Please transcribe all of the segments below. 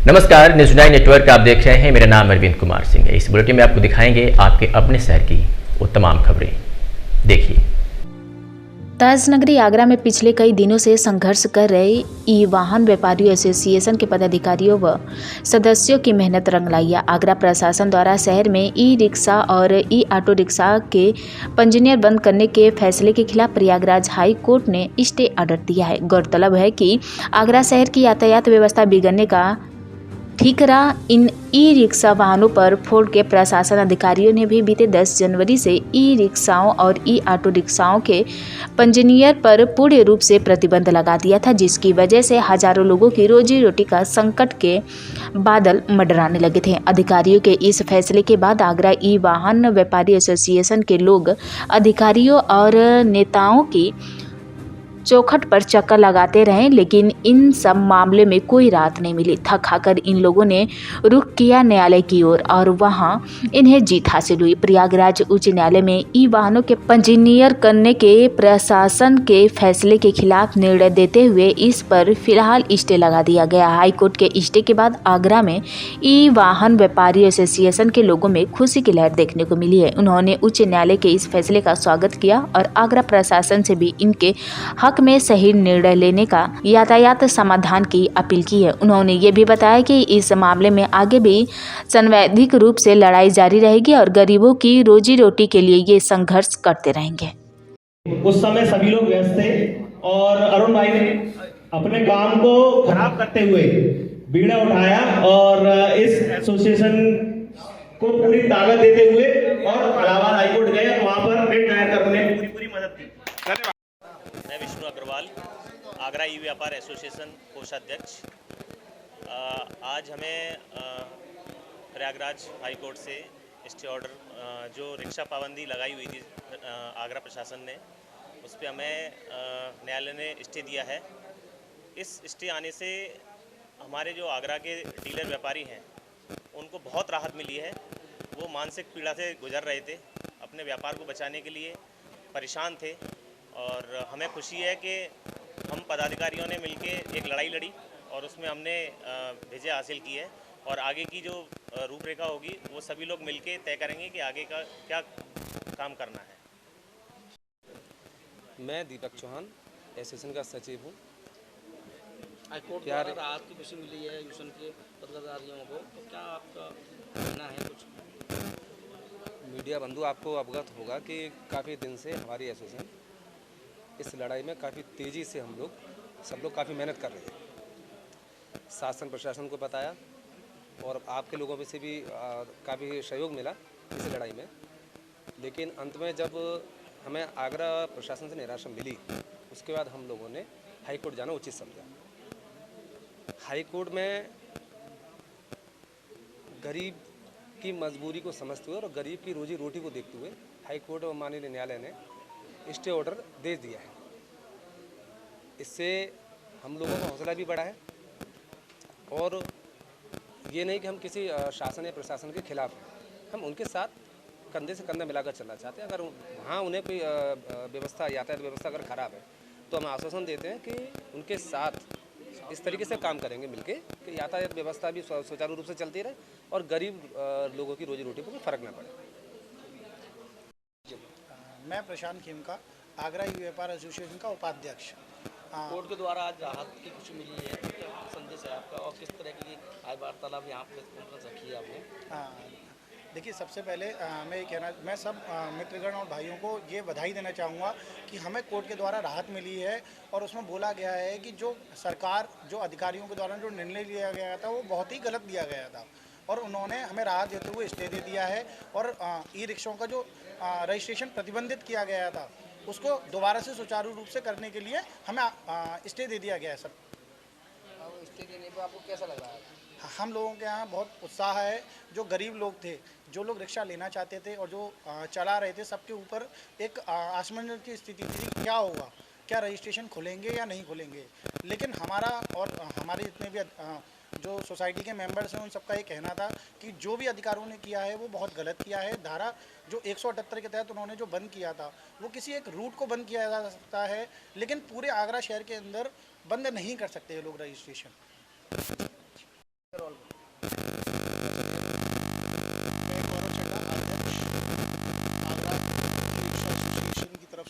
नमस्कार, news 9 network आप देख रहे हैं। मेरा नाम अरविंद कुमार सिंह है। इस बुलेटिन में आपको दिखाएंगे आपके अपने शहर की वो तमाम खबरें। देखिए, ताजनगरी आगरा में पिछले कई दिनों से संघर्ष कर रहे ई वाहन व्यापारियों एसोसिएशन के पदाधिकारियों व सदस्यों की मेहनत रंग लाई है। आगरा प्रशासन द्वारा शहर में ई रिक्शा और ई ऑटो रिक्शा के पंजीयन बंद करने के फैसले के खिलाफ प्रयागराज हाई कोर्ट ने स्टे ऑर्डर दिया है। गौरतलब है कि आगरा शहर की यातायात व्यवस्था बिगड़ने का ठीकरा इन ई रिक्शा वाहनों पर फोर्ड के प्रशासन अधिकारियों ने भी बीते 10 जनवरी से ई रिक्शाओं और ई ऑटो रिक्शाओं के पंजीयन पर पूर्ण रूप से प्रतिबंध लगा दिया था, जिसकी वजह से हजारों लोगों की रोजी रोटी का संकट के बादल मंडराने लगे थे। अधिकारियों के इस फैसले के बाद आगरा ई वाहन व्यापारी एसोसिएशन के लोग अधिकारियों और नेताओं की चौखट पर चक्कर लगाते रहे, लेकिन इन सब मामले में कोई राहत नहीं मिली। थक हाकर इन लोगों ने रुख किया न्यायालय की ओर और वहां इन्हें जीत हासिल हुई। प्रयागराज उच्च न्यायालय में ई वाहनों के पंजीयन करने के प्रशासन के फैसले के खिलाफ निर्णय देते हुए इस पर फिलहाल स्टे लगा दिया गया। हाईकोर्ट के स्टे के बाद आगरा में ई वाहन व्यापारी एसोसिएशन के लोगों में खुशी की लहर देखने को मिली है। उन्होंने उच्च न्यायालय के इस फैसले का स्वागत किया और आगरा प्रशासन से भी इनके हक में सही निर्णय लेने का यातायात समाधान की अपील की है। उन्होंने ये भी बताया कि इस मामले में आगे भी संवैधानिक रूप से लड़ाई जारी रहेगी और गरीबों की रोजी रोटी के लिए ये संघर्ष करते रहेंगे। उस समय सभी लोग व्यस्त थे और अरुण भाई ने अपने काम को खराब करते हुए बीड़ा उठाया और इस एसोसिएशन को पूरी ताकत देते हुए और इलाहाबाद हाईकोर्ट गए, वहां पर रिट दायर करने में पूरी मदद की। धन्यवाद। मैं विष्णु अग्रवाल, आगरा ई व्यापार एसोसिएशन कोषाध्यक्ष। आज हमें प्रयागराज हाई कोर्ट से स्टे ऑर्डर जो रिक्शा पाबंदी लगाई हुई थी आगरा प्रशासन ने, उस पर हमें न्यायालय ने स्टे दिया है। इस स्टे आने से हमारे जो आगरा के डीलर व्यापारी हैं उनको बहुत राहत मिली है। वो मानसिक पीड़ा से गुजर रहे थे, अपने व्यापार को बचाने के लिए परेशान थे और हमें खुशी है कि हम पदाधिकारियों ने मिलकर एक लड़ाई लड़ी और उसमें हमने विजय हासिल की है और आगे की जो रूपरेखा होगी वो सभी लोग मिलकर तय करेंगे कि आगे का क्या काम करना है। मैं दीपक चौहान एसोसिएशन का सचिव हूँ। हाईकोर्ट द्वारा राहत की खुशी मिली है यूशन के पदाधिकारियों को, तो क्या आपका कहना है? कुछ मीडिया बंधु आपको अवगत होगा कि काफ़ी दिन से हमारी एसोसिएशन इस लड़ाई में काफ़ी तेज़ी से हम लोग सब लोग काफ़ी मेहनत कर रहे थे। शासन प्रशासन को बताया और आपके लोगों में से भी काफ़ी सहयोग मिला इस लड़ाई में, लेकिन अंत में जब हमें आगरा प्रशासन से निराशा मिली, उसके बाद हम लोगों ने हाई कोर्ट जाना उचित समझा। हाई कोर्ट में गरीब की मजबूरी को समझते हुए और गरीब की रोजी रोटी को देखते हुए हाई कोर्ट और माननीय न्यायालय ने स्टे ऑर्डर दे दिया है। इससे हम लोगों का हौसला भी बढ़ा है और ये नहीं कि हम किसी शासन या प्रशासन के खिलाफ हैं, हम उनके साथ कंधे से कंधा मिलाकर चलना चाहते हैं। अगर वहाँ उन्हें कोई व्यवस्था यातायात व्यवस्था अगर ख़राब है तो हम आश्वासन देते हैं कि उनके साथ इस तरीके से काम करेंगे मिलके कि यातायात व्यवस्था भी सुचारू रूप से चलती रहे और गरीब लोगों की रोजी रोटी पर कोई फ़र्क ना पड़े। मैं प्रशांत खेमका, आगरा ई व्यापार एसोसिएशन का उपाध्यक्ष। कोर्ट के द्वारा आज राहत की खुशी मिली है, क्या संदेश है आपका और किस तरह की आज वार्तालाप यहाँ प्रेस कॉन्फ्रेंस रखी है आपने? देखिए, सबसे पहले मैं सब मित्रगण और भाइयों को ये बधाई देना चाहूँगा कि हमें कोर्ट के द्वारा राहत मिली है और उसमें बोला गया है कि जो सरकार जो अधिकारियों के द्वारा जो निर्णय लिया गया था वो बहुत ही गलत दिया गया था और उन्होंने हमें राहत देते हुए स्टे दे दिया है और ई रिक्शाओं का जो रजिस्ट्रेशन प्रतिबंधित किया गया था उसको दोबारा से सुचारू रूप से करने के लिए हमें स्टे दे दिया गया है। सब स्टे देने पर आपको कैसा लगा? हम लोगों के यहाँ बहुत उत्साह है। जो गरीब लोग थे, जो लोग रिक्शा लेना चाहते थे और जो चला रहे थे, सबके ऊपर एक असमंजस की स्थिति थी, क्या होगा, क्या रजिस्ट्रेशन खुलेंगे या नहीं खुलेंगे। लेकिन हमारा और हमारे जितने भी जो सोसाइटी के मेंबर्स हैं उन सबका ये कहना था कि जो भी अधिकारियों ने किया है वो बहुत गलत किया है। धारा जो 178 के तहत उन्होंने जो बंद किया था वो किसी एक रूट को बंद किया जा सकता है, लेकिन पूरे आगरा शहर के अंदर बंद नहीं कर सकते ये लोग रजिस्ट्रेशन।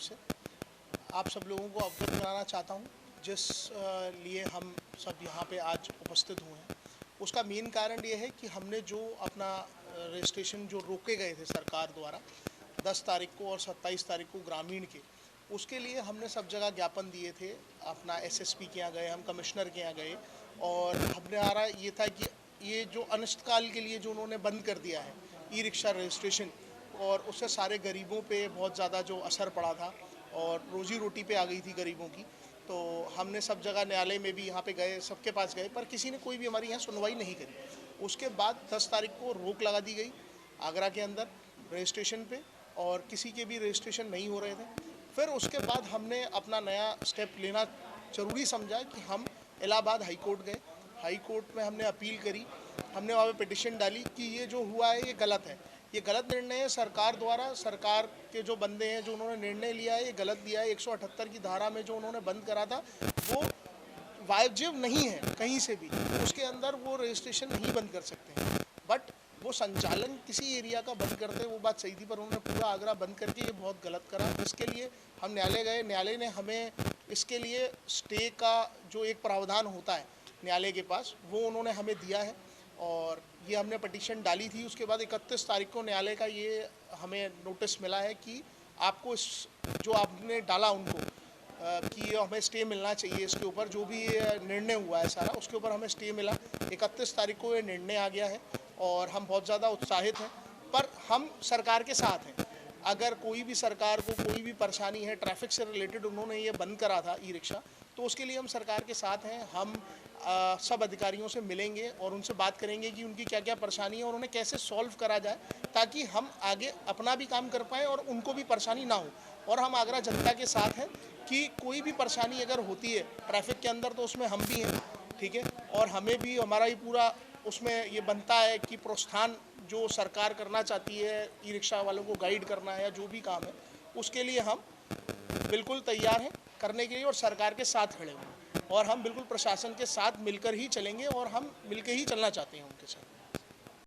से आप सब लोगों को अवगत कराना चाहता हूँ, जिस लिए हम सब यहाँ पे आज उपस्थित हुए हैं। उसका मेन कारण ये है कि हमने जो अपना रजिस्ट्रेशन जो रोके गए थे सरकार द्वारा 10 तारीख को और 27 तारीख को ग्रामीण के, उसके लिए हमने सब जगह ज्ञापन दिए थे। अपना एसएसपी के यहाँ गए, हम कमिश्नर के यहाँ गए, और हमने आ रहा ये था कि ये जो अनिश्चितकाल के लिए जो उन्होंने बंद कर दिया है ई रिक्शा रजिस्ट्रेशन, और उससे सारे गरीबों पे बहुत ज़्यादा जो असर पड़ा था और रोजी रोटी पे आ गई थी गरीबों की। तो हमने सब जगह न्यायालय में भी यहाँ पे गए, सबके पास गए, पर किसी ने कोई भी हमारी यहाँ सुनवाई नहीं करी। उसके बाद 10 तारीख को रोक लगा दी गई आगरा के अंदर रजिस्ट्रेशन पे, और किसी के भी रजिस्ट्रेशन नहीं हो रहे थे। फिर उसके बाद हमने अपना नया स्टेप लेना ज़रूरी समझा कि हम इलाहाबाद हाई कोर्ट गए। हाई कोर्ट में हमने अपील करी, हमने वहाँ पे पिटिशन डाली कि ये जो हुआ है ये गलत है, ये गलत निर्णय है सरकार द्वारा। सरकार के जो बंदे हैं जो उन्होंने निर्णय लिया है ये गलत दिया है। 178 की धारा में जो उन्होंने बंद करा था वो वाजिब नहीं है कहीं से भी, उसके अंदर वो रजिस्ट्रेशन नहीं बंद कर सकते हैं। बट वो संचालन किसी एरिया का बंद करते, वो बात सही थी, पर उन्होंने पूरा आगरा बंद करके ये बहुत गलत करा। इसके लिए हम न्यायालय गए, न्यायालय ने हमें इसके लिए स्टे का जो एक प्रावधान होता है न्यायालय के पास, वो उन्होंने हमें दिया है, और ये हमने पटिशन डाली थी। उसके बाद 31 तारीख को न्यायालय का ये हमें नोटिस मिला है कि आपको इस जो आपने डाला उनको कि हमें स्टे मिलना चाहिए, इसके ऊपर जो भी निर्णय हुआ है सारा, उसके ऊपर हमें स्टे मिला। 31 तारीख को ये निर्णय आ गया है और हम बहुत ज़्यादा उत्साहित हैं, पर हम सरकार के साथ हैं। अगर कोई भी सरकार को कोई भी परेशानी है, ट्रैफिक से रिलेटेड उन्होंने ये बंद करा था ई रिक्शा, तो उसके लिए हम सरकार के साथ हैं। हम सब अधिकारियों से मिलेंगे और उनसे बात करेंगे कि उनकी क्या क्या परेशानी है और उन्हें कैसे सॉल्व करा जाए, ताकि हम आगे अपना भी काम कर पाएँ और उनको भी परेशानी ना हो। और हम आगरा जनता के साथ हैं कि कोई भी परेशानी अगर होती है ट्रैफिक के अंदर, तो उसमें हम भी हैं, ठीक है। और हमें भी हमारा ही पूरा उसमें ये बनता है कि प्रोत्साहन जो सरकार करना चाहती है ई रिक्शा वालों को गाइड करना है या जो भी काम है, उसके लिए हम बिल्कुल तैयार हैं करने के लिए और सरकार के साथ खड़े हुए हैं। और हम बिल्कुल प्रशासन के साथ मिलकर ही चलेंगे और हम मिलकर ही चलना चाहते हैं उनके साथ।